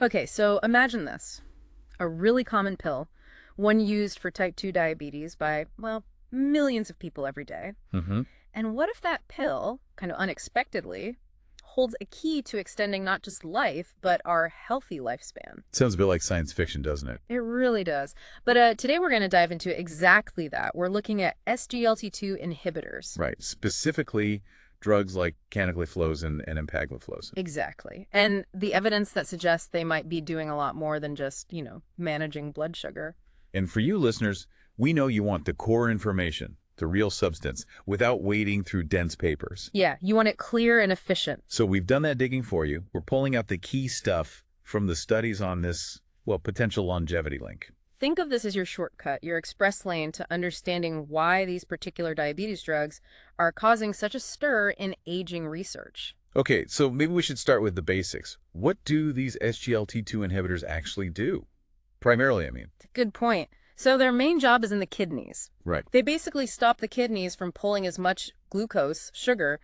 Okay, so imagine this. A really common pill, one used for type 2 diabetes by, well, millions of people every day. Hmm. And what if that pill, kind of unexpectedly, holds a key to extending not just life, but our healthy lifespan? Sounds a bit like science fiction, doesn't it? It really does. But today we're going to dive into exactly that. We're looking at SGLT2 inhibitors. Right. Specifically, drugs like canagliflozin and empagliflozin. Exactly. And the evidence that suggests they might be doing a lot more than just, managing blood sugar. And for you listeners, we know you want the core information, the real substance, without wading through dense papers. Yeah, you want it clear and efficient. So we've done that digging for you. We're pulling out the key stuff from the studies on this, well, potential longevity link. Think of this as your shortcut, your express lane to understanding why these particular diabetes drugs are causing such a stir in aging research. Okay, so maybe we should start with the basics. What do these SGLT2 inhibitors actually do? Primarily, I mean. Good point. So their main job is in the kidneys. Right. They basically stop the kidneys from pulling as much glucose, sugar,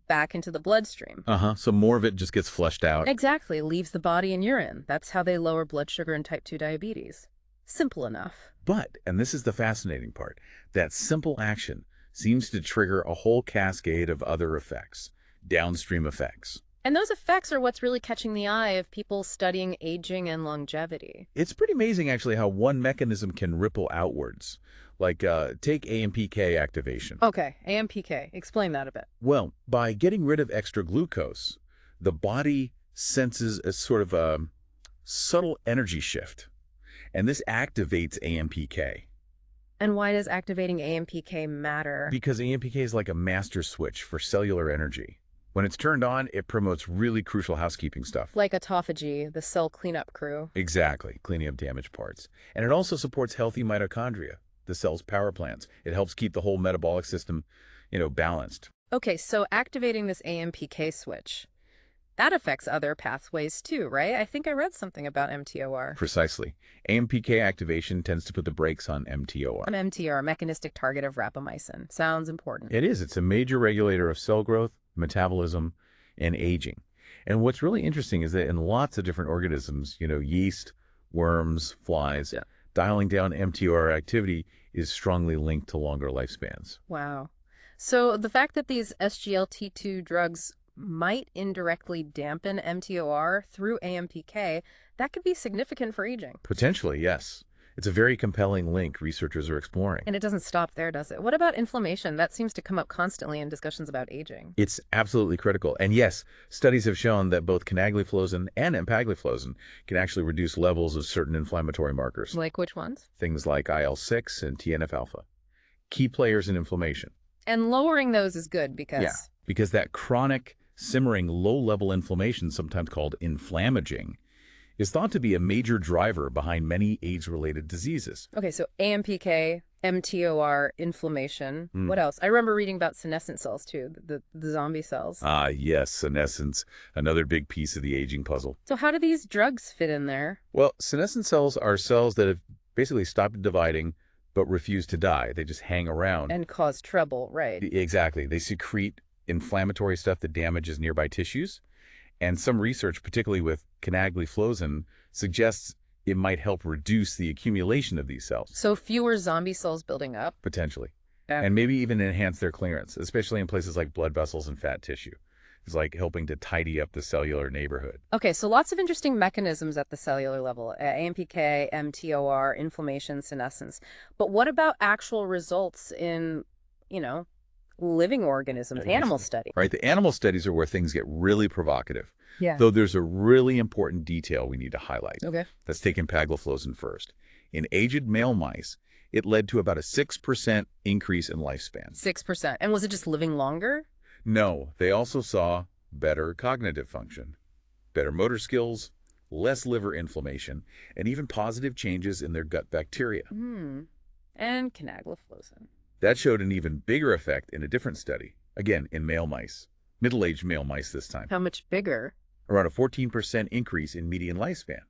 back into the bloodstream. So more of it just gets flushed out. Exactly, leaves the body in urine. That's how they lower blood sugar in type 2 diabetes. Simple enough. But, and this is the fascinating part, that simple action seems to trigger a whole cascade of other effects, downstream effects. And those effects are what's really catching the eye of people studying aging and longevity. It's pretty amazing, actually, how one mechanism can ripple outwards. Like, take AMPK activation. Okay, AMPK. Explain that a bit. Well, by getting rid of extra glucose, the body senses a sort of a subtle energy shift. And this activates AMPK. And why does activating AMPK matter? Because AMPK is like a master switch for cellular energy. When it's turned on, it promotes really crucial housekeeping stuff. Like autophagy, the cell cleanup crew. Exactly, cleaning up damaged parts. And it also supports healthy mitochondria, the cell's power plants. It helps keep the whole metabolic system, balanced. Okay, so activating this AMPK switch, that affects other pathways too, right? I think I read something about mTOR. Precisely. AMPK activation tends to put the brakes on mTOR. mTOR, mechanistic target of rapamycin. Sounds important. It is. It's a major regulator of cell growth, metabolism, and aging. And what's really interesting is that in lots of different organisms, yeast, worms, flies, dialing down mTOR activity is strongly linked to longer lifespans. Wow. So the fact that these SGLT2 drugs might indirectly dampen mTOR through AMPK, that could be significant for aging. Potentially, yes. It's a very compelling link researchers are exploring. And it doesn't stop there, does it? What about inflammation? That seems to come up constantly in discussions about aging. It's absolutely critical. And yes, studies have shown that both canagliflozin and empagliflozin can actually reduce levels of certain inflammatory markers. Like which ones? Things like IL-6 and TNF-alpha, key players in inflammation. And lowering those is good because... Yeah, because that chronic, simmering, low-level inflammation, sometimes called inflammaging, is thought to be a major driver behind many age-related diseases. Okay, so AMPK, mTOR, inflammation. What else? I remember reading about senescent cells too, the zombie cells. Ah, yes, senescence, another big piece of the aging puzzle. So how do these drugs fit in there? Well, senescent cells are cells that have basically stopped dividing but refuse to die. They just hang around. And cause trouble, right? Exactly. They secrete inflammatory stuff that damages nearby tissues. And some research, particularly with canagliflozin, suggests it might help reduce the accumulation of these cells. So fewer zombie cells building up? Potentially. Yeah. And maybe even enhance their clearance, especially in places like blood vessels and fat tissue. It's like helping to tidy up the cellular neighborhood. Okay, so lots of interesting mechanisms at the cellular level. AMPK, mTOR, inflammation, senescence. But what about actual results in, living organisms, animal studies? Right, the animal studies are where things get really provocative. Yeah. Though there's a really important detail we need to highlight. Okay. Let's take empagliflozin first. In aged male mice, it led to about a 6% increase in lifespan. 6%. And was it just living longer? No, they also saw better cognitive function, better motor skills, less liver inflammation, and even positive changes in their gut bacteria. And canagliflozin. That showed an even bigger effect in a different study, again in male mice, middle-aged male mice this time. How much bigger? Around a 14% increase in median lifespan.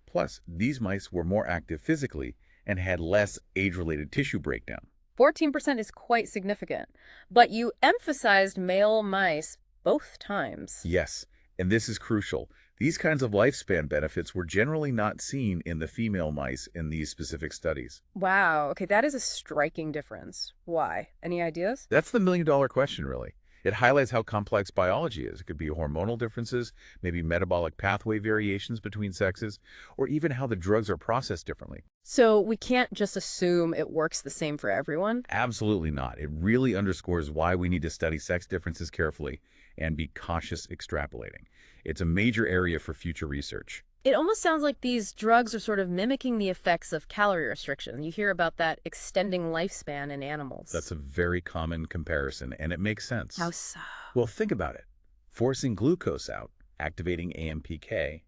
Plus, these mice were more active physically and had less age-related tissue breakdown. 14% is quite significant. But you emphasized male mice both times. Yes, and this is crucial. These kinds of lifespan benefits were generally not seen in the female mice in these specific studies. Wow. Okay, that is a striking difference. Why? Any ideas? That's the million-dollar question, really. It highlights how complex biology is. It could be hormonal differences, maybe metabolic pathway variations between sexes, or even how the drugs are processed differently. So we can't just assume it works the same for everyone? Absolutely not. It really underscores why we need to study sex differences carefully and be cautious extrapolating. It's a major area for future research. It almost sounds like these drugs are sort of mimicking the effects of calorie restriction. You hear about that extending lifespan in animals. That's a very common comparison, and it makes sense. How so? Well, think about it. Forcing glucose out, activating AMPK,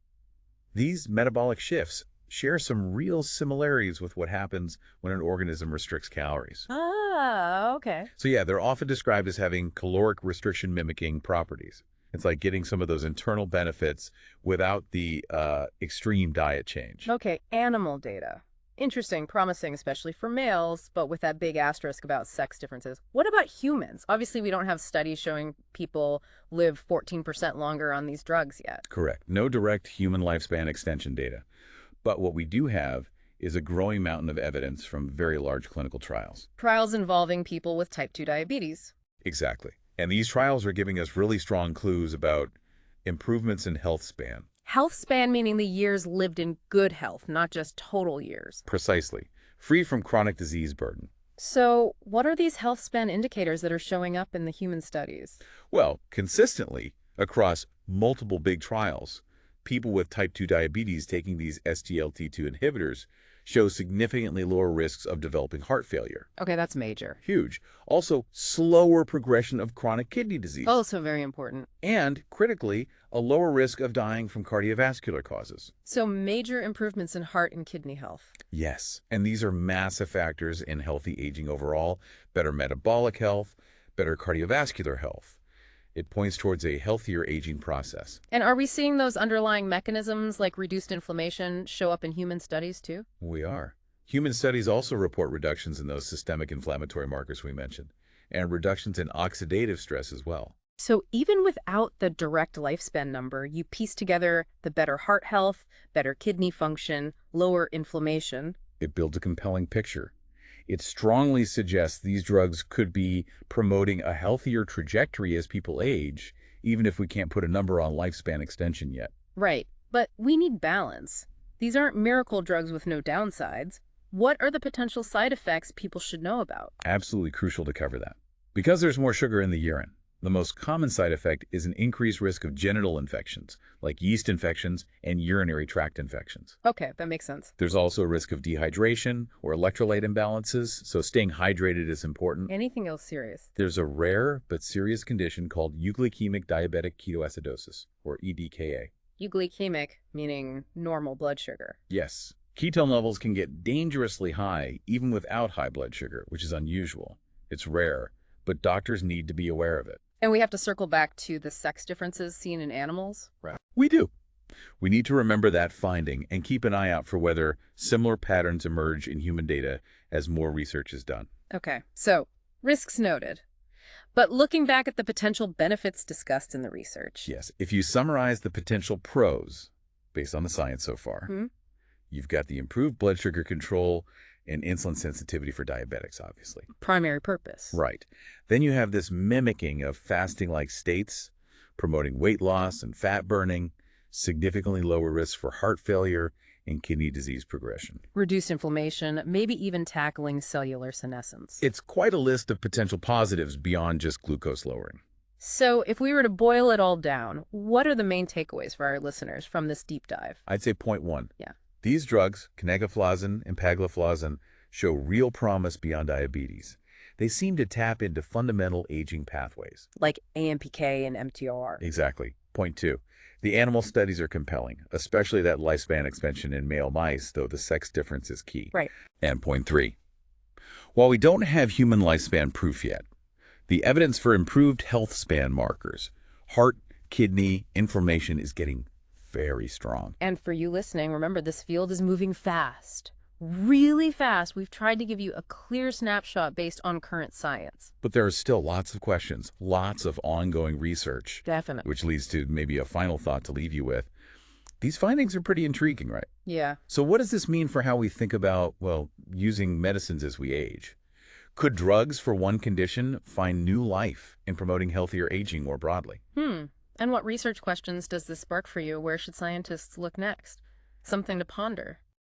these metabolic shifts share some real similarities with what happens when an organism restricts calories. Ah, okay. So yeah, they're often described as having caloric restriction mimicking properties. It's like getting some of those internal benefits without the extreme diet change. Okay, animal data. Interesting, promising, especially for males, but with that big asterisk about sex differences. What about humans? Obviously, we don't have studies showing people live 14% longer on these drugs yet. Correct. No direct human lifespan extension data. But what we do have is a growing mountain of evidence from very large clinical trials. Trials involving people with type 2 diabetes. Exactly. And these trials are giving us really strong clues about improvements in health span. Health span meaning the years lived in good health, not just total years. Precisely. Free from chronic disease burden. So what are these health span indicators that are showing up in the human studies? Well, consistently, across multiple big trials, people with type 2 diabetes taking these SGLT2 inhibitors show significantly lower risks of developing heart failure. Okay, that's major. Huge. Also, slower progression of chronic kidney disease. Also very important. And, critically, a lower risk of dying from cardiovascular causes. So major improvements in heart and kidney health. Yes, and these are massive factors in healthy aging overall, better metabolic health, better cardiovascular health. It points towards a healthier aging process. And are we seeing those underlying mechanisms like reduced inflammation show up in human studies too? We are. Human studies also report reductions in those systemic inflammatory markers we mentioned, and reductions in oxidative stress as well. So even without the direct lifespan number, you piece together the better heart health, better kidney function, lower inflammation. It builds a compelling picture. It strongly suggests these drugs could be promoting a healthier trajectory as people age, even if we can't put a number on lifespan extension yet. Right, but we need balance. These aren't miracle drugs with no downsides. What are the potential side effects people should know about? Absolutely crucial to cover that. Because there's more sugar in the urine, the most common side effect is an increased risk of genital infections, like yeast infections and urinary tract infections. Okay, that makes sense. There's also a risk of dehydration or electrolyte imbalances, so staying hydrated is important. Anything else serious? There's a rare but serious condition called euglycemic diabetic ketoacidosis, or EDKA. Euglycemic, meaning normal blood sugar. Yes, ketone levels can get dangerously high even without high blood sugar, which is unusual. It's rare, but doctors need to be aware of it. And we have to circle back to the sex differences seen in animals? Right. We do. We need to remember that finding and keep an eye out for whether similar patterns emerge in human data as more research is done. Okay, so risks noted. But looking back at the potential benefits discussed in the research. Yes, if you summarize the potential pros based on the science so far, you've got the improved blood sugar control and insulin sensitivity for diabetics, obviously. Primary purpose. Right. Then you have this mimicking of fasting-like states, promoting weight loss and fat burning, significantly lower risk for heart failure and kidney disease progression. Reduced inflammation, maybe even tackling cellular senescence. It's quite a list of potential positives beyond just glucose lowering. So if we were to boil it all down, what are the main takeaways for our listeners from this deep dive? I'd say point one. Yeah. These drugs, canagliflozin and empagliflozin, show real promise beyond diabetes. They seem to tap into fundamental aging pathways. Like AMPK and mTOR. Exactly. Point two. The animal studies are compelling, especially that lifespan expansion in male mice, though the sex difference is key. Right. And point three. While we don't have human lifespan proof yet, the evidence for improved health span markers, heart, kidney, inflammation is getting very strong. And for you listening, remember this field is moving fast. Really fast. We've tried to give you a clear snapshot based on current science. But there are still lots of questions, lots of ongoing research. Definitely. Which leads to maybe a final thought to leave you with. These findings are pretty intriguing, right? Yeah. So what does this mean for how we think about, well, using medicines as we age? Could drugs for one condition find new life in promoting healthier aging more broadly? And what research questions does this spark for you? Where should scientists look next? Something to ponder.